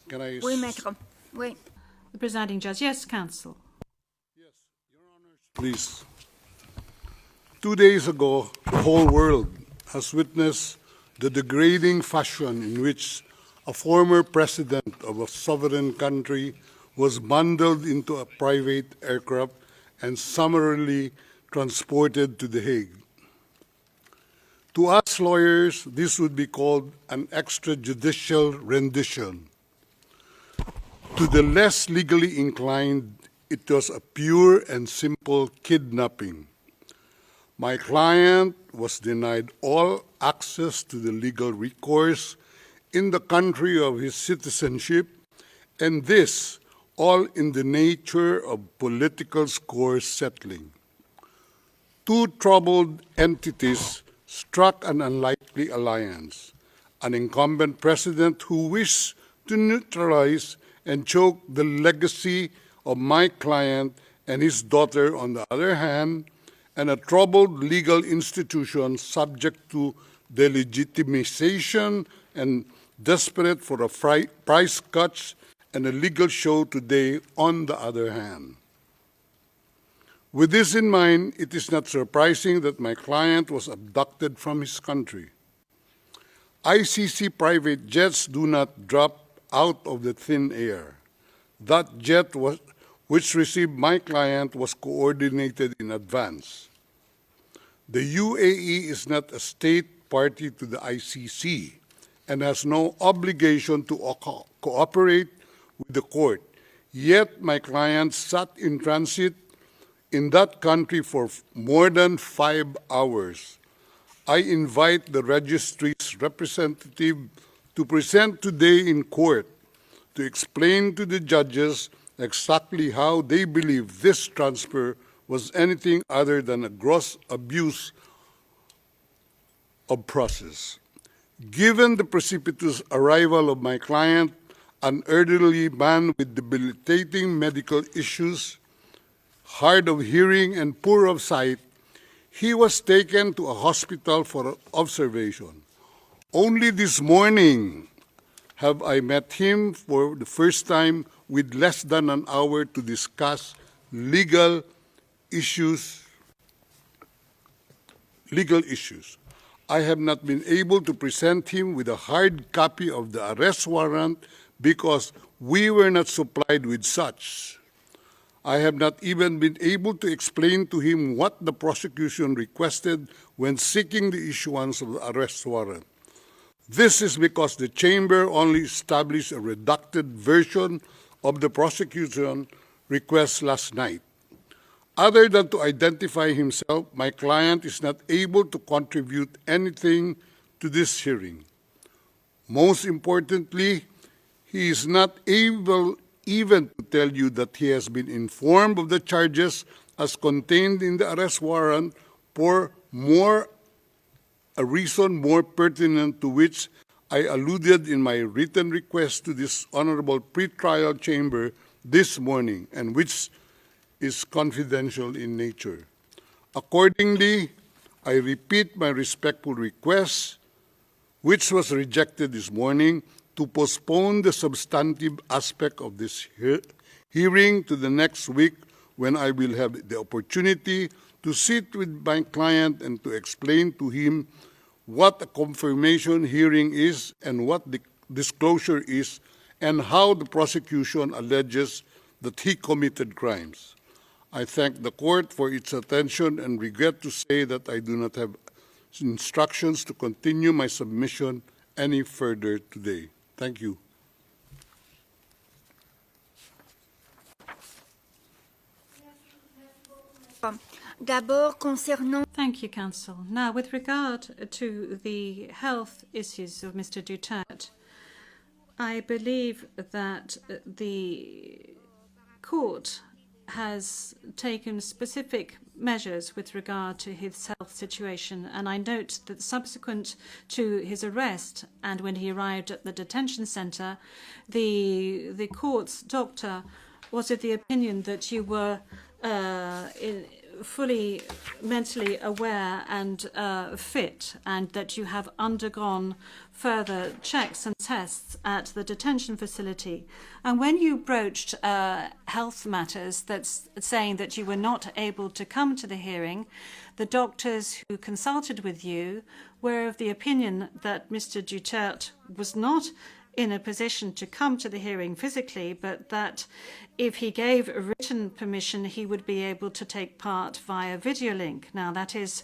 Can I... Oui, maître. Oui. The presiding judge. Yes, counsel. Yes, Your Honors. Please. 2 days ago, the whole world has witnessed the degrading fashion in which a former president of a sovereign country was bundled into a private aircraft and summarily transported to The Hague. To us lawyers, this would be called an extrajudicial rendition. To the less legally inclined, it was a pure and simple kidnapping. My client was denied all access to the legal recourse in the country of his citizenship, and this all in the nature of political score settling. Two troubled entities struck an unlikely alliance, an incumbent president who wished to neutralize and choke the legacy of my client and his daughter on the other hand, and a troubled legal institution subject to delegitimization and desperate for a price cuts and a legal show today on the other hand. With this in mind, it is not surprising that my client was abducted from his country. ICC private jets do not drop out of the thin air. That jet which received my client was coordinated in advance. The UAE is not a state party to the ICC and has no obligation to cooperate with the court. Yet my client sat in transit in that country for more than 5 hours. I invite the registry's representative to present today in court to explain to the judges exactly how they believe this transfer was anything other than a gross abuse of process. Given the precipitous arrival of my client, an elderly man with debilitating medical issues, hard of hearing and poor of sight, he was taken to a hospital for observation. Only this morning have I met him for the first time with less than an hour to discuss legal issues. I have not been able to present him with a hard copy of the arrest warrant because we were not supplied with such. I have not even been able to explain to him what the prosecution requested when seeking the issuance of the arrest warrant. This is because the chamber only established a redacted version of the prosecution request last night. Other than to identify himself, my client is not able to contribute anything to this hearing. Most importantly, he is not able even to tell you that he has been informed of the charges as contained in the arrest warrant for a reason more pertinent to which I alluded in my written request to this honorable pretrial chamber this morning, and which is confidential in nature. Accordingly, I repeat my respectful request, which was rejected this morning, to postpone the substantive aspect of this hearing to the next week, when I will have the opportunity to sit with my client and to explain to him what a confirmation hearing is and what the disclosure is, and how the prosecution alleges that he committed crimes. I thank the court for its attention and regret to say that I do not have instructions to continue my submission any further today. Thank you. D'abord, concernant... Thank you, counsel. Now, with regard to the health issues of Mr. Duterte, I believe that the court has taken specific measures with regard to his health situation, and I note that subsequent to his arrest and when he arrived at the detention center, the court's doctor was of the opinion that you were fully mentally aware and fit, and that you have undergone further checks and tests at the detention facility. And when you broached health matters, that's saying that you were not able to come to the hearing, the doctors who consulted with you were of the opinion that Mr. Duterte was not in a position to come to the hearing physically, but that if he gave a written permission, he would be able to take part via video link. Now, that is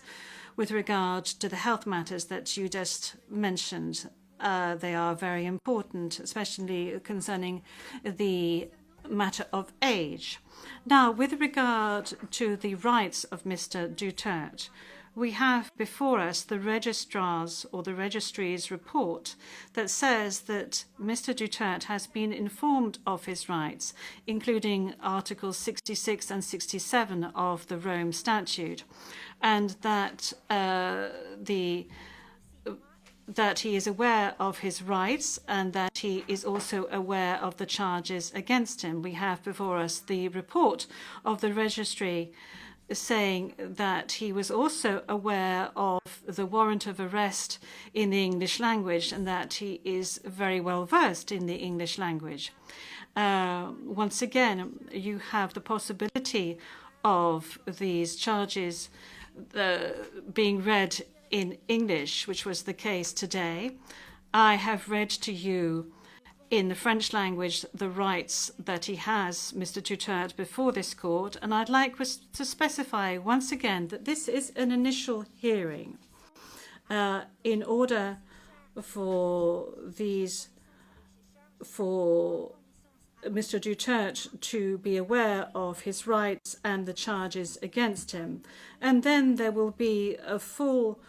with regard to the health matters that you just mentioned. They are very important, especially concerning the matter of age. Now, with regard to the rights of Mr. Duterte, we have before us the registrar's or the registry's report that says that Mr. Duterte has been informed of his rights, including Articles 66 and 67 of the Rome Statute, and that that he is aware of his rights and that he is also aware of the charges against him. We have before us the report of the registry saying that he was also aware of the warrant of arrest in the English language and that he is very well versed in the English language. Once again, you have the possibility of these charges being read in English, which was the case today. I have read to you in the French language the rights that he has, Mr. Duterte, before this court, and I'd like to specify once again that this is an initial hearing in order for Mr. Duterte to be aware of his rights and the charges against him. And then there will be a full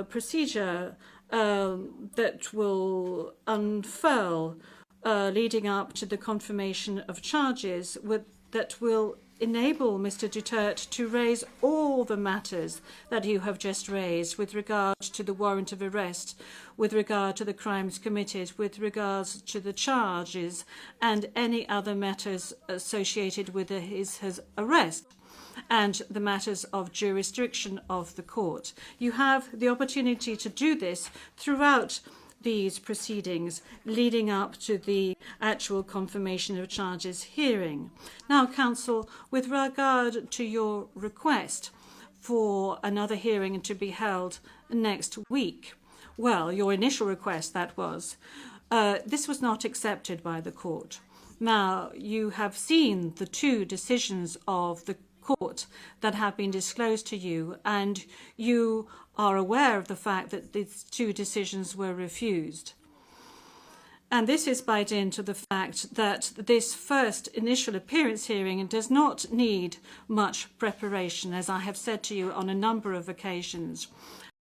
procedure that will unfurl leading up to the confirmation of charges that will enable Mr. Duterte to raise all the matters that you have just raised with regard to the warrant of arrest, with regard to the crimes committed, with regards to the charges, and any other matters associated with his arrest, and the matters of jurisdiction of the court. You have the opportunity to do this throughout these proceedings leading up to the actual confirmation of charges hearing. Now, counsel, with regard to your request for another hearing to be held next week, well, your initial request, that was, this was not accepted by the court. Now, you have seen the two decisions of the court that have been disclosed to you, and you are aware of the fact that these two decisions were refused. And this is by dint of the fact that this first initial appearance hearing does not need much preparation, as I have said to you on a number of occasions.